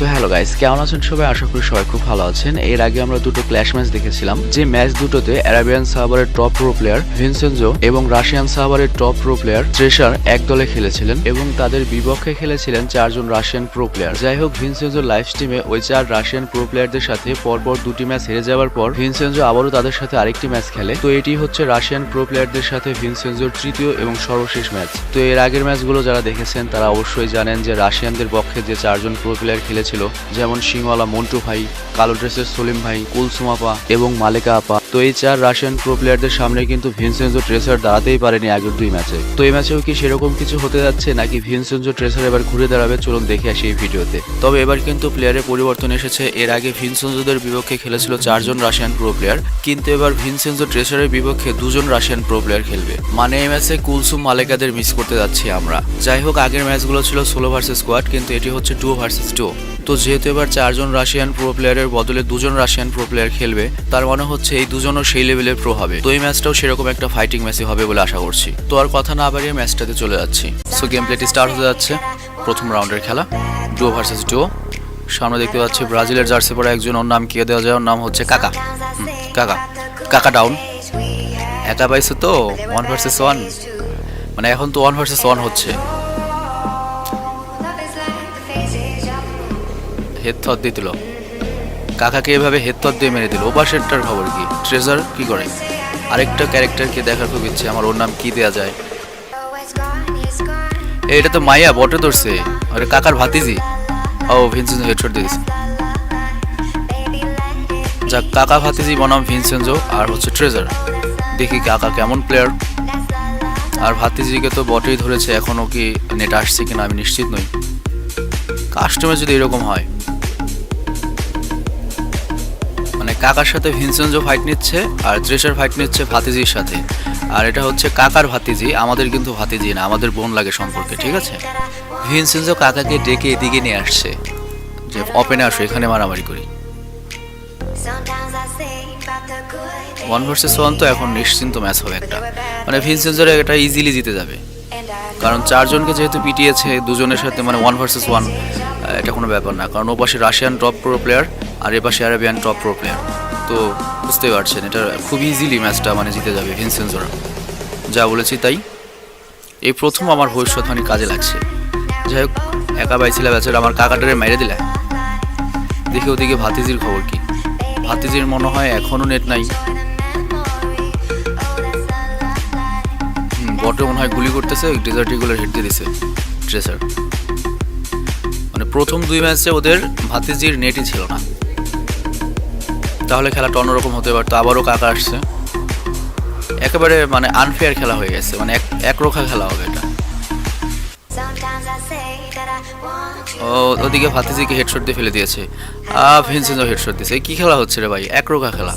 So hello guys, কেমন আছেন সবাই? আশা করি সবাই খুব ভালো আছেন। এর আগে আমরা দুটো ক্ল্যাশ ম্যাচ দেখেছিলাম, যে ম্যাচ দুটোতে আরাবিয়ান সার্ভারের টপ প্রো প্লেয়ার ভিনসেনজো এবং রাশিয়ান সার্ভারের টপ প্রো প্লেয়ার ট্রেসার এক দলে খেলেছিলেন এবং তাদের বিপক্ষে খেলেছিলেন চারজন রাশিয়ান প্রো প্লেয়ার। যাই হোক, ভিনসেনজো লাইভ স্ট্রিমে ওই চার রাশিয়ান প্রো প্লেয়ারদের সাথে পরপর দুটি ম্যাচ হেরে যাওয়ার পর ভিনসেনজো আবারও তাদের সাথে আরেকটি ম্যাচ খেলে। তো এটি হচ্ছে রাশিয়ান প্রো প্লেয়ারদের সাথে ভিনসেনজোর তৃতীয় এবং সর্বশেষ ম্যাচ। তো এর আগের ম্যাচগুলো যারা দেখেছেন তারা অবশ্যই জানেন যে রাশিয়ানদের পক্ষে যে চারজন প্রো প্লেয়ার খেলেছিল, যেমন সিংওয়ালা মন্টু ভাই, কালো ড্রেসের সলিম ভাই, কুলসুমাপা এবং মালেকা আপা। তো এই চার রাশিয়ান প্রো প্লেয়ারদের সামনে কিন্তু ভিনসেনজো ট্রেসার দাঁড়াতেই পারেনি আগের দুই ম্যাচে। তো এই ম্যাচেও কি সেরকম কিছু হতে যাচ্ছে, নাকি ভিনসেনজো ট্রেসার এবার ঘুরে দাঁড়াবে? চলুন দেখে আসি এই ভিডিওতে। তবে এবার কিন্তু প্লেয়ারের পরিবর্তন এসেছে। এর আগে ভিনসেনজোদের বিপক্ষে খেলেছিল চারজন রাশিয়ান প্রো প্লেয়ার, কিন্তু এবার ভিনসেনজো ট্রেসারের বিপক্ষে দুজন রাশিয়ান প্রো প্লেয়ার খেলবে। মানে এই ম্যাচে কুলসুম মালেকাদের মিস করতে যাচ্ছি আমরা। যাই হোক, আগের ম্যাচগুলো ছিল সোলো ভার্সেস স্কোয়াড, কিন্তু এটি হচ্ছে 2 ভার্সেস 2। তো যেহেতু এবার চারজন রাশিয়ান প্রো প্লেয়ারের বদলে দুজন রাশিয়ান প্রো প্লেয়ার খেলবে, তার মানে হচ্ছে এই দুজনও সেই লেভেলের প্রো হবে। তো এই ম্যাচটাও সেরকম একটা ফাইটিং ম্যাচই হবে বলে আশা করছি। তো আর কথা না বাড়িয়ে ম্যাচটাতে চলে যাচ্ছি। সো গেম প্লেটি স্টার্ট হতে যাচ্ছে। প্রথম রাউন্ডের খেলা, ডুও ভার্সেস ডুও। সামনে দেখতে পাচ্ছি ব্রাজিলের জার্সি পরা একজন, ওর নাম কে দেওয়া যায়? ওর নাম হচ্ছে কাকা। কাকা কাকা ডাউন। একা পাইছে তো 1 ভার্সেস 1, মানে এখন তো 1 ভার্সেস 1 হচ্ছে। হেড থট দিয়ে দিল কাকাকে, এভাবে হেড থট দিয়ে মেরে দিল। ওপাশেরটার খবর কি? ট্রেজার কি করে? আরেকটা ক্যারেক্টারকে দেখার খুব ইচ্ছে আমার, ওর নাম কি দেয়া যায়? এটা তো মাইয়া বটে ধরছে, আরে কাকার ভাতিজি। ও ভিনসেনজো হেডশট দিয়ে দিছে। যাক, কাকা ভাতিজি বনাম ভিনসেনজো আর হচ্ছে ট্রেজার। দেখি কাকা কেমন প্লেয়ার। আর ভাতিজিকে তো বটেই ধরেছে, এখনও কি নেট আসছে কিনা আমি নিশ্চিত নই। কাস্টমে যদি এরকম হয়, মানে কাকার সাথে ভিনসেনজো ফাইট নিচ্ছে আর ট্রেসার ফাইট নিচ্ছে ভাতিজির সাথে। আর এটা হচ্ছে কাকার ভাতিজি, আমাদের কিন্তু ভাতিজি না, আমাদের বোন লাগে সম্পর্কে, ঠিক আছে? ভিনসেনজো কাকাকে ডেকে এদিকে নিয়ে আসছে যে ওপেনে আসো, এখানে মারামারি করি। 1 ভার্সেস 1 তো এখন নিশ্চিন্ত ম্যাচ হবে একটা, মানে ভিনসেনজোর এটা ইজিলি জিতে যাবে, কারণ চারজনকে যেহেতু পিটিয়েছে দুজনের সাথে, মানে 1 ভার্সেস 1 এটা কোনো ব্যাপার না। কারণ ও পাশে রাশিয়ান টপ প্রো প্লেয়ার আর এ পাশে আরাবিয়ান টপ প্রো প্লেয়ার। তো বুঝতেই পারছেন এটা খুব ইজিলি ম্যাচটা মানে জিতে যাবে ভিনসেনজোরা। যা বলেছি তাই, এই প্রথম আমার ভবিষ্যৎবাণী কাজে লাগছে। যাই হোক, একা পাইছিল বেচারা, আমার কাকাটারে মেরে দিলে। দেখি ওদিকে ভাতিজির খবর কি? ভাতিজির মনে হয় এখনও নেট নাই। বটে মনে হয় গুলি করতেছে, ডেজার্ট ইগলের হেড দিয়ে দিছে ট্রেসার। মানে প্রথম 2 ম্যাচে ওদের ভাতিজির নেটই ছিল না, তাহলে খেলাটা অন্যরকম হতে পারতো। আবারও কাকা আসছে, একেবারে মানে আনফেয়ার খেলা হয়ে গেছে, মানে একরোখা খেলা হবে এটা। ও ওদিকে ভাতিজিকে হেডশট দিয়ে ফেলে দিয়েছে, ভিনসেনজো হেডশট দিয়েছে। কি খেলা হচ্ছে রে ভাই? একরোখা খেলা।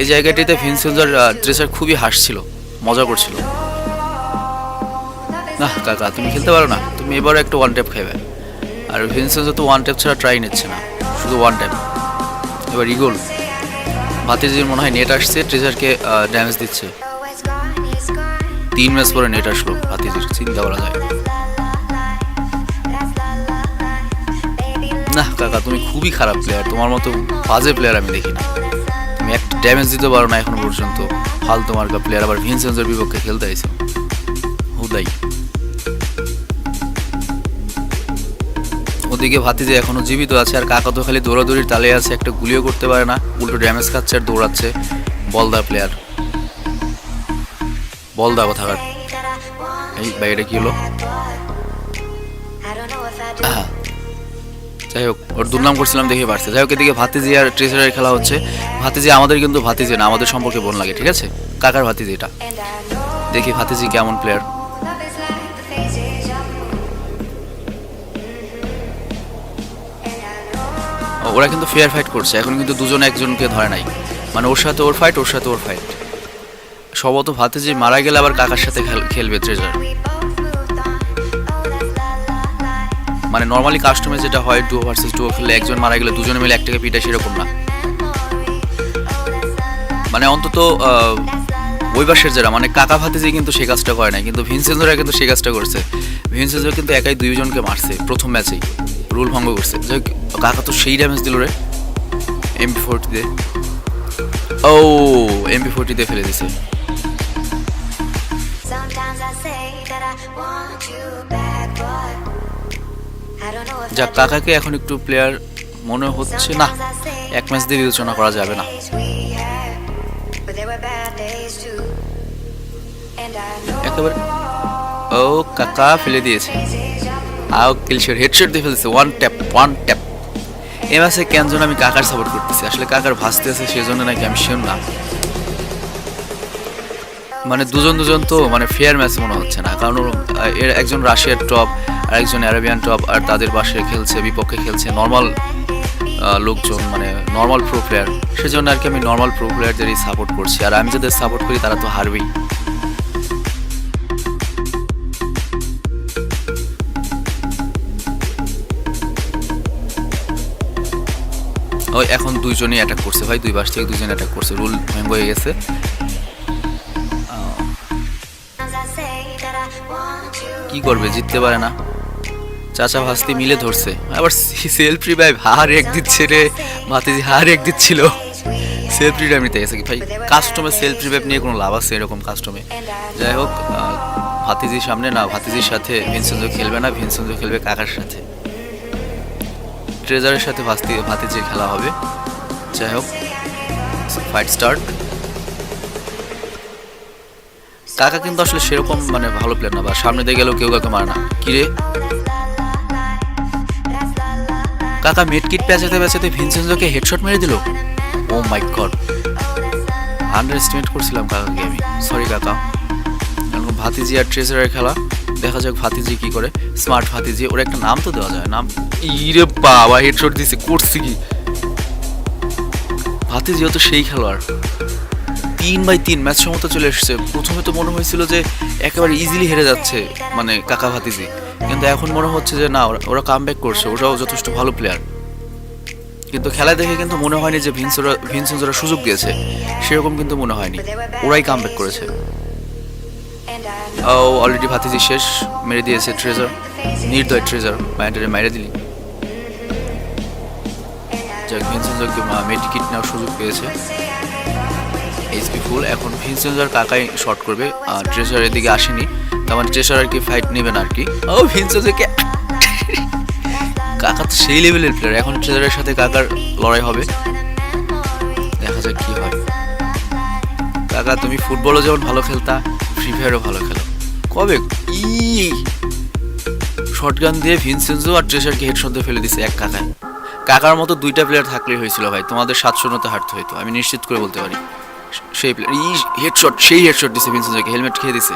এই জায়গাটিতে ভিনসেনজোর ট্রেসার খুবই হাসছিল, মজা করছিল। না কাকা, তুমি খেলতে পারো না, তুমি এবারও একটা 1 ট্যাপ খাইবে। আর ভিনসেনজো তো 1 ট্যাপ ছাড়া ট্রাই নিচ্ছে না, শুধু 1 ট্যাপ। এবার ইগল ভাতিজির মনে হয় নেট আসছে, ট্রেসারকে ড্যামেজ দিচ্ছে। 3 ম্যাচ পরে নেট আসলো ভাতিজির, চিন্তা করা যায় না। কাকা তুমি খুবই খারাপ প্লেয়ার, তোমার মতো বাজে প্লেয়ার আমি দেখি না। তুমি একটা ড্যামেজ দিতে পারো না এখনো পর্যন্ত, ফালতু মার্কা প্লেয়ার। আবার ভিনসেনজোর বিপক্ষে খেলতে আইছো হুদাই। ওদিকে ভাতিজি এখনো জীবিত আছে, আর কাকা তো খালি দৌড়াদৌড়ির তালে আছে, একটা গুলিও করতে পারে না, উল্টো ড্যামেজ খাচ্ছে আর দৌড়াচ্ছে। বলদা প্লেয়ার, বলদা কোথাকার। এই ভাই এটা কি হলো? যাই হোক, ওর দুর্নাম করছিলাম দেখে পারছে। যাই হোক, এদিকে ভাতিজি আর ট্রেসারের খেলা হচ্ছে। ভাতিজি আমাদের কিন্তু ভাতিজি না, আমাদের সম্পর্কে বোন লাগে, ঠিক আছে? কাকার ভাতিজি এটা। দেখি ভাতিজি কেমন প্লেয়ার। ওরা কিন্তু ফেয়ার ফাইট করছে এখন, কিন্তু দুজন একজনকে ধরে নাই, মানে ওর সাথে ওর ফাইট, ওর সাথে ওর ফাইট। সম্ভবত ভাতিজি মারা গেলে আবার কাকার সাথে খেলবে ট্রেজার। মানে নর্মালি কাস্টমে যেটা হয় 2 ভার্সেস 2 খেললে একজন মারা গেলে দুজনে মিলে একটাকে পিটায়, সেরকম না। মানে অন্তত ওই পাশের যারা মানে কাকা ভাতিজি কিন্তু সে কাজটা করে নাই, কিন্তু ভিনসেনজোরা কিন্তু সে কাজটা করছে। ভিনসেন্জো কিন্তু একাই দুইজনকে মারছে প্রথম ম্যাচেই, রুল ভঙ্গ করছে। কাকা তো সেই ড্যামেজ দিল রে MP40 দিয়ে। ও MP40 দিয়ে ফেলে দিছে। যা কাকাকে এখন একটু প্লেয়ার মনে হচ্ছে না, এক ম্যাচ দিয়ে বিবেচনা করা যাবে না। একেবারে ও কাকা ফেলে দিয়েছে, আও কিলশট হেডশট দিয়ে ফেলছে, ওয়ান ট্যাপ। এই ম্যাচে কেন যেন আমি কাকার সাপোর্ট করতেছি, আসলে কাকার ভাসতে আছে সেজন্য নাকি আমি শিওর না। মানে দুজন তো মানে ফেয়ার ম্যাচ মনে হচ্ছে না, কারণ এর একজন রাশিয়ার টপ আর একজন অ্যারাবিয়ান টপ, আর তাদের পাশে খেলছে, বিপক্ষে খেলছে নর্মাল লোকজন, মানে নর্মাল প্রো প্লেয়ার। সেজন্য আর কি আমি নর্মাল প্রো প্লেয়ারদেরই সাপোর্ট করছি, আর আমি যাদের সাপোর্ট করি তারা তো হারবেই। ওই এখন দুইজনই অ্যাটাক করছে ভাই, দুই পাশ থেকে দুইজন অ্যাটাক করছে, রুল ভঙ্গ হয়ে গেছে। কি করবে, জিততে পারে না। চাচা ভাস্তি মিলে ধরছে, আবার সেলফ রিভাইভ হার এক দিচ্ছে রে, ভাতিজি হার এক দিচ্ছিল, সেলফ রিভাইভ নিতে গেছে ভাই। কাস্টমে সেলফ রিভাইভ নিয়ে কোনো লাভ আছে এরকম কাস্টমে? যাই হোক, ভাতিজির সামনে না, ভাতিজির সাথে ভিনসেন্জো খেলবে না, ভিনসেন্জো খেলবে কাকার সাথে, ট্রেজারের সাথে ভাতিজির খেলা হবে। যাই হোক, ফাইট স্টার্ট। কাকা কিন্তু আসলে সেরকম মানে ভালো প্লেয়ার না, বা সামনে দিয়ে গেলেও কেউ কাউকে মারে না। কিরে কাকা মিডকিট পেঁচাতে ভিনসেন্জোকে হেডশট মেরে দিল। ও মাই গড, আন্ডার এস্টিমেট করছিলাম কাকাকে আমি, সরি কাকা। ভাতিজি আর ট্রেজারের খেলা, দেখা যাক ভাতিজি কি করে। স্মার্ট ভাতিজি, ওর একটা নাম তো দেওয়া যায়, নাম। ইরে বাবা, হেডশট দিছে, করছে কি ভাতিজিও তো সেই খেলোয়াড়। 3/3 ম্যাচ সমতা চলে এসেছে। প্রথমে তো মনে হয়েছিল যে একেবারে ইজিলি হেরে যাচ্ছে মানে কাকা ভাতিজি, কিন্তু এখন মনে হচ্ছে যে না, ওরা কামব্যাক করছে, ওরাও যথেষ্ট ভালো প্লেয়ার। কিন্তু খেলা দেখে কিন্তু মনে হয়নি যে ভিনসেন্জোরা সুযোগ দিয়েছে, সেরকম কিন্তু মনে হয়নি, ওরাই কামব্যাক করেছে। ও অলরেডি ভাতিজি শেষ, মেরে দিয়েছে ট্রেজার, নির্দয় ট্রেজার, মাইন্ডারে মেরে দিলি। যাক, ভিনসেন্জোকে মেডিকিট নেওয়ার সুযোগ পেয়েছে, এইচপি ফুল। এখন ভিনসেন্জোর কাকাই শর্ট করবে, ট্রেজার এদিকে আসেনি, তার মানে ট্রেজার আর কি ফাইট নেবে না আর কি। ও ভিনসেন্জোকে, কাকা তো সেই লেভেলের প্লেয়ার, এখন ট্রেজারের সাথে কাকার লড়াই হবে, দেখা যাক কি হয়। কাকা তুমি ফুটবলও যেমন ভালো খেলতা, ফ্রি ফায়ারও ভালো খেলো, কবে শটগান দিয়ে ভিনসেন্জো আর ট্রেজারকে হেডশট দিয়ে ফেলে দিছে এক কাকায়। কাকার মতো দুইটা প্লেয়ার থাকলেই হয়েছিল ভাই, তোমাদের 7-0 হারতে হইতো, আমি নিশ্চিত করে বলতে পারি। সেই প্লেয়ার হেডশট, সেই হেডশট দিছে ভিনসেন্জোকে, হেলমেট খেয়ে দিছে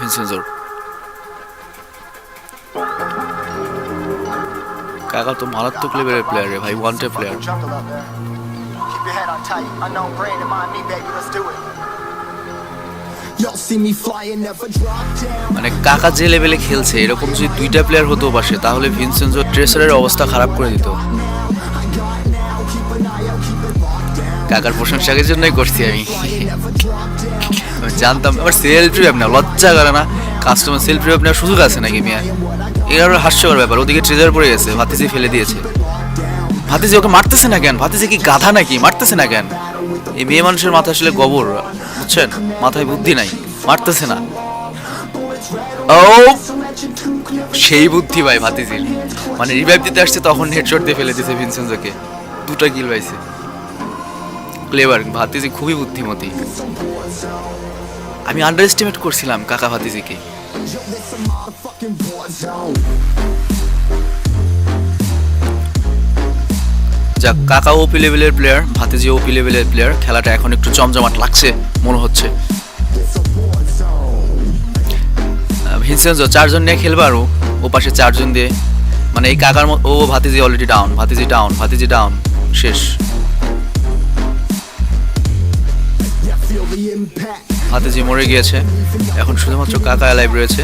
ভিনসেন্জোর। কাকা তো মারাত্মক লেভেলের প্লেয়ার রে ভাই, ওয়ান ট্যাপ প্লেয়ার। মানে কাকা যে লেভেলে খেলছে, এরকম যদি দুইটা প্লেয়ার হতো পাশে, তাহলে ভিনসেন্জো ট্রেসারের অবস্থা খারাপ করে দিত। কাকার প্রশংসার জন্যই করছি আমি, জানতাম। আবার সেলফ রিভাইভ না, লজ্জা করে না? কাস্টমার সেলফ রিভাইভ নেওয়ার সুযোগ আছে নাকি মিয়া? এর আরো হাস্যকর ব্যাপার, ওদিকে ট্রেজার পড়ে গেছে, ভাতিজি ফেলে দিয়েছে। ভাতিজি ওকে মারতেছে না কেন? ভাতিজি কি গাধা নাকি? মারতেছে না কেন? এই মেয়ে মানুষের মাথা আসলে গোবর, বুঝছেন? মাথায় বুদ্ধি নাই, মারতেছে না। ও সেই বুদ্ধি ভাই ভাতিজির, মানে রিভাইভ দিতে আসছে তখন হেডশট দিয়ে ফেলে দিয়েছে ভিনসেন্জোকে, 2টা কিল পাইছে। ক্লেভার, ভাতিজি খুবই বুদ্ধিমতী। আমি আন্ডার এস্টিমেট করছিলাম কাকা ভাতিজিকে। যাক, কাকা ওপি লেভেলের প্লেয়ার, ভাতিজি ওপি লেভেলের প্লেয়ার। খেলাটা এখন একটু জমজমাট লাগছে মনে হচ্ছে। ভিনসেন্জো 4 জন নিয়ে খেলবে, আর ও পাশে 4 জন দিয়ে, মানে এই কাকার ও ভাতিজি অলরেডি ডাউন, ভাতিজি ডাউন, শেষ। ভাতিজি মরে গিয়েছে, এখন শুধুমাত্র কাকা অ্যালাইভ রয়েছে।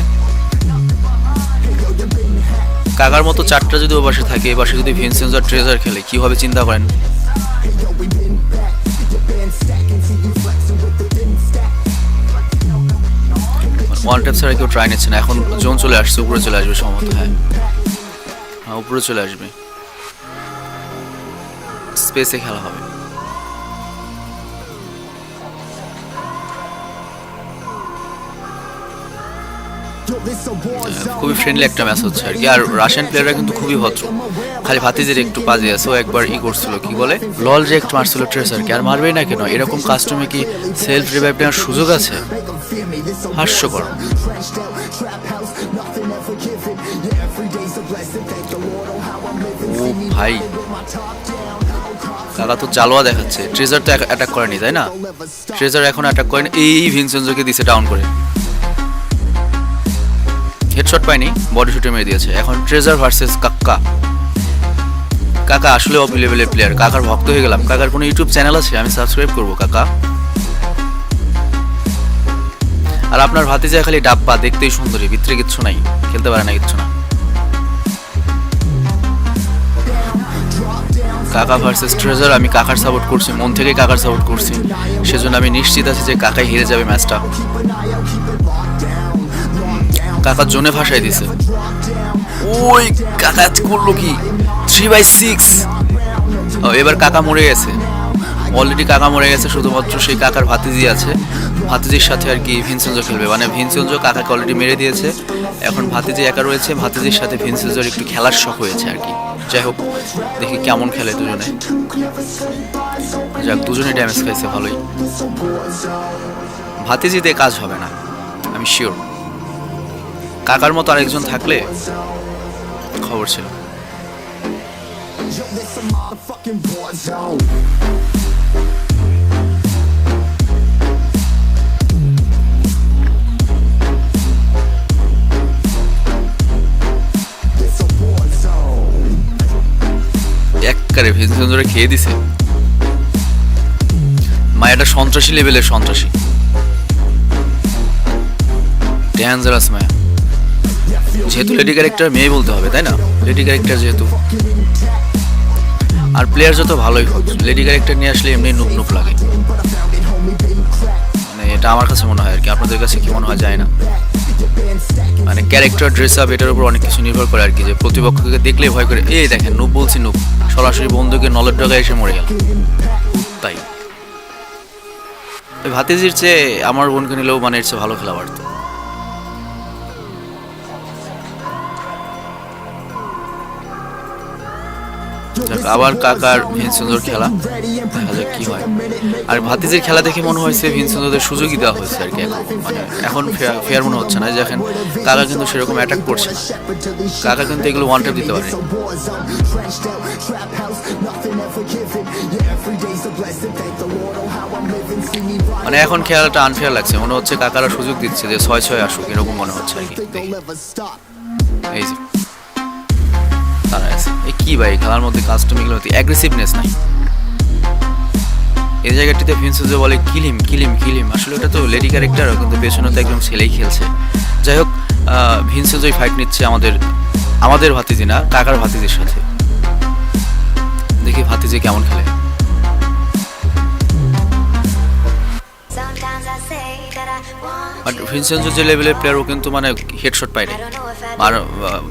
কাকার মতো 4টা যদি ও পাশে থাকে, এ পাশে যদি ভিনসেন্জো আর ট্রেজার খেলে, কি হবে চিন্তা করেন। ওয়ান ট্যাপ ছাড়া কেউ ট্রাই নিচ্ছে না। এখন জোন চলে আসছে, উপরে চলে আসবে সম্ভবত। হ্যাঁ হ্যাঁ, উপরে চলে আসবে, স্পেসে খেলা হবে। খুবই ফ্রেন্ডলি একটা ম্যাচ হচ্ছে আর কি। আর রাশিয়ান প্লেয়াররা কিন্তু খুবই ভদ্র, খালি ভাতিজের একটু বাজে আছে। ও একবার করছিল, কি বলে, লল রেক্ট মারছিল ট্রেসারকে। আর মারবেই না কেন, এরকম কাস্টমে কি সেলফ রিভাইভ নেওয়ার সুযোগ আছে? হাস্যকর। ও ভাই, কাকা তো জালোয়া দেখাচ্ছে। ট্রেজার তো অ্যাটাক করেনি, তাই না? ট্রেজার এখন অ্যাটাক করেনি। এই ভিনসেনজোকে দিছে ডাউন করে, হেডশট পায়নি, বডি শুটে মেরে দিয়েছে। এখন ট্রেজার ভার্সেস কাকা। কাকা আসলে অফ লেভেলের প্লেয়ার, কাকার ভক্ত হয়ে গেলাম। কাকার কোনো ইউটিউব চ্যানেল আছে? আমি সাবস্ক্রাইব করবো কাকা। আর আপনার ভাতিজা খালি ডাব্বা, দেখতেই সুন্দরী, ভিতরে কিচ্ছু নাই, খেলতে পারে না কিচ্ছু না। কাকা ভার্সেস ট্রেজার। আমি কাকার সাপোর্ট করছি, মন থেকে কাকার সাপোর্ট করছি, সেজন্য আমি নিশ্চিত আছি যে কাকাই হেরে যাবে ম্যাচটা। কাকা জোনে ভাসাই দিছে। ওই কাকা করলো কি 3/6। এবার কাকা মরে গেছে, অলরেডি কাকা মরে গেছে। শুধুমাত্র সেই কাকার ভাতিজি আছে, ভাতিজির সাথে আর কি ভিনসেনজো খেলবে। মানে ভিনসেনজো কাকাকে অলরেডি মেরে দিয়েছে, এখন ভাতিজি একা রয়েছে। ভাতিজির সাথে ভিনসেনজোর একটু খেলার শখ হয়েছে আর কি। যাই হোক, দেখি কেমন খেলে দুজনে। যাক, দুজনেই ড্যামেজ খাইছে ভালোই। ভাতিজিতে কাজ হবে না, আমি শিওর। কাকার মতো আরেকজন থাকলে খবর ছিল। একবারে ভিনসেনজোরে খেয়ে দিছে। মায়াটা সন্ত্রাসী লেভেলের সন্ত্রাসী, ডেঞ্জারাস মায়া। যেহেতু লেডি ক্যারেক্টার, মেয়ে বলতে হবে তাই না? লেডি ক্যারেক্টার যেহেতু। আর প্লেয়ার যত ভালোই হোক, লেডি ক্যারেক্টার নিয়ে আসলে এমনি নুপ নুপ লাগে। মানে এটা আমার কাছে মনে হয় আর কি। আপনাদের কাছে কি মনে হয় যায় না। মানে ক্যারেক্টার, ড্রেস আপ, এটার উপর অনেক কিছু নির্ভর করে আর কি। যে প্রতিপক্ষকে দেখলেই ভয় করে, এই দেখেন নুপ বলছি, নুপ সরাসরি বন্ধুকে নলের ডগায় এসে মরে গেল। তাই ভাতিজির চেয়ে আমার বোনকে নিলেও মানে এর চেয়ে ভালো খেলা পারতো। আবার কাকার ভিনসেনজোর খেলা, দেখা যাক কি হয়। আর ভাতিজির খেলা দেখে মনে হয়েছে ভিনসেনজোদের সুযোগই দেওয়া হয়েছে আর কি। মানে এখন ফেয়ার মনে হচ্ছে না। দেখেন কাকা কিন্তু সেরকম অ্যাটাক করছে না, কাকা কিন্তু এগুলো ওয়ান ট্যাপ দিতে পারে। মানে এখন খেলাটা আনফেয়ার লাগছে, মনে হচ্ছে কাকারা সুযোগ দিচ্ছে যে 6-6 আসুক, এরকম মনে হচ্ছে আর কি। এই যে কি ভাই, খেলার মধ্যে কাস্টমিংয়ের মধ্যে অ্যাগ্রেসিভনেস নাই। এই জায়গাটিতে ভিনসেনজো বলে কিলিম কিলিম কিলিম, আসলে ওটা তো লেডি ক্যারেক্টার, কিন্তু পেছনে তো একদম ছেলেই খেলছে। যাই হোক, ভিনসেনজোই ফাইট নিচ্ছে আমাদের ভাতিজি না, কাকার ভাতিজির সাথে। দেখি ভাতিজি কেমন খেলে। বাট ভিনসেনজো যে লেভেলের প্লেয়ার, ও কিন্তু মানে হেডশট পায় না। আর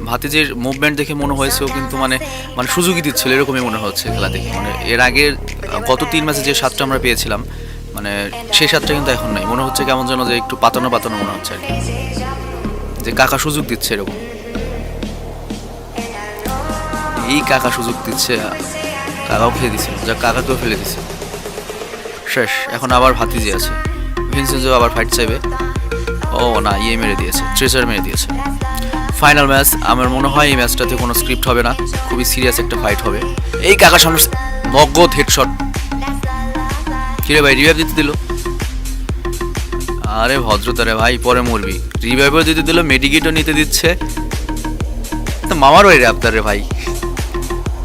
ভাতিজির মুভমেন্ট দেখে মনে হয়েছে ও কিন্তু মানে সুযোগই দিচ্ছিল, এরকমই মনে হচ্ছে খেলা দেখে। মানে এর আগের গত 3 ম্যাচে যে 7টা আমরা পেয়েছিলাম, মানে সেই 7টা কিন্তু এখন নাই। মনে হচ্ছে কেমন যেন যে একটু পাতানো পাতানো মনে হচ্ছে আর কি, যে কাকা সুযোগ দিচ্ছে এরকম। এই কাকা সুযোগ দিচ্ছে, কাকাও খেয়ে দিচ্ছে, যা কাকাকেও ফেলে দিচ্ছে। শেষ, এখন আবার ভাতিজি আছে। ভিনসেনজো আবার ফাইট চাইবে। ও না, মেরে দিয়েছে, ট্রেজার মেরে দিয়েছে। Final match. আমার মনে হয় এই ম্যাচটাতে কোনো স্ক্রিপ্ট হবে না, খুবই সিরিয়াস একটা ফাইট হবে। এই কাকার সামনে নগদ হেডশট। কিরে ভাই, রিভাইভ দিতে দিল? আরে ভদ্রতা রে ভাই, পরে মরবি। রিভাইভও দিতে দিল, মেডিকেটও নিতে দিচ্ছে। মামার বাড়ি আপনার রে ভাই,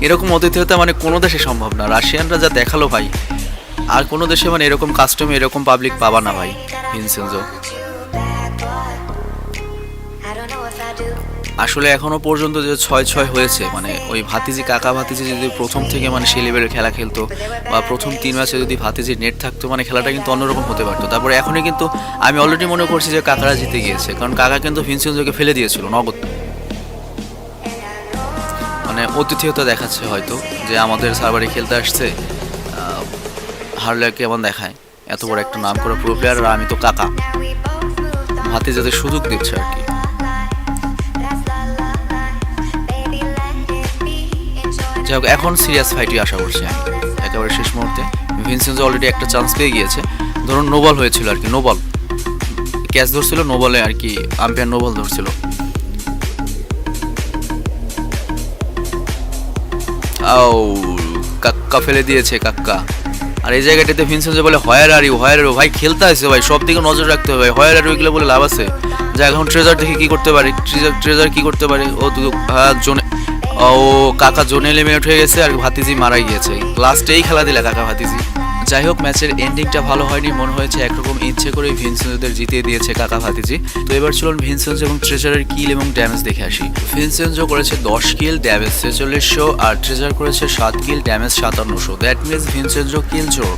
এরকম অতিথিয়তা মানে কোনো দেশে সম্ভব না। রাশিয়ানরা যা দেখালো ভাই, আর কোনো দেশে মানে এরকম কাস্টমে এরকম পাবলিক পাবা না ভাই। ভিনসেনজো আসলে এখনো পর্যন্ত যে 6-6 হয়েছে, মানে ওই ভাতিজি কাকা ভাতিজি যদি প্রথম থেকে মানে সেই লেভেলের খেলা খেলতো বা প্রথম 3 ম্যাচে যদি ভাতিজি নেট থাকতো, মানে খেলাটা কিন্তু অন্যরকম হতে পারতো। তারপরে এখনই কিন্তু আমি অলরেডি মনে করছি যে কাকারা জিতে গিয়েছে, কারণ কাকা কিন্তু ভিনসেনজোকে ফেলে দিয়েছিল নগদ। মানে অতিথিয়তা দেখাচ্ছে হয়তো যে আমাদের সার্ভারে খেলতে আসছে, হারলে কেমন দেখায়, এত বড় একটা নাম করা প্রো প্লেয়ার আর আমি তো কাকা, হাতে যাতে সুযোগ দিচ্ছে আর কি। যাই হোক, এখন সিরিয়াস ফাইটই আশা করছি আমি একেবারে শেষ মুহূর্তে। ভিনসেনজো অলরেডি একটা চান্স পেয়ে গিয়েছে, ধরুন নো বল হয়েছিল আর কি, নো বল ক্যাচ ধরছিল, নো বলে আর কি আম্পায়ার নো বল ধরছিল। আও কাক্কা ফেলে দিয়েছে কাক্কা। আর এই জায়গাটাতে ভিনসেনজো বলে হোয়ার আর ইউ ভাই, খেলতে আসছে ভাই, সব দিকে নজর রাখতে হবে ভাই, হোয়ার আর ইউ এগুলো বলে লাভ আছে? যা এখন ট্রেজার দেখে কি করতে পারে, ট্রেজার কি করতে পারে, ও জোনে, ও কাকা জোনে এলিমিনেট হয়ে গেছে আর ভাতিজি মারা গিয়েছে। লাস্টে এই খেলা দিলা কাকা ভাতিজি। যাই হোক, ম্যাচের এন্ডিংটা ভালো হয়নি, মনে হয়েছে একরকম ইচ্ছে করে ভিনসেনজোদের জিতিয়ে দিয়েছে কাকা ভাতিজি। তো এবার চলুন ভিনসেনজো এবং ট্রেজারের কিল এবং ড্যামেজ দেখে আসি। ভিনসেনজো করেছে 10 কিল, ড্যামেজ 4600, আর ট্রেজার করেছে 7 কিল, ড্যামেজ 5700। দ্যাট মিনস ভিনসেনজো কিল চোর।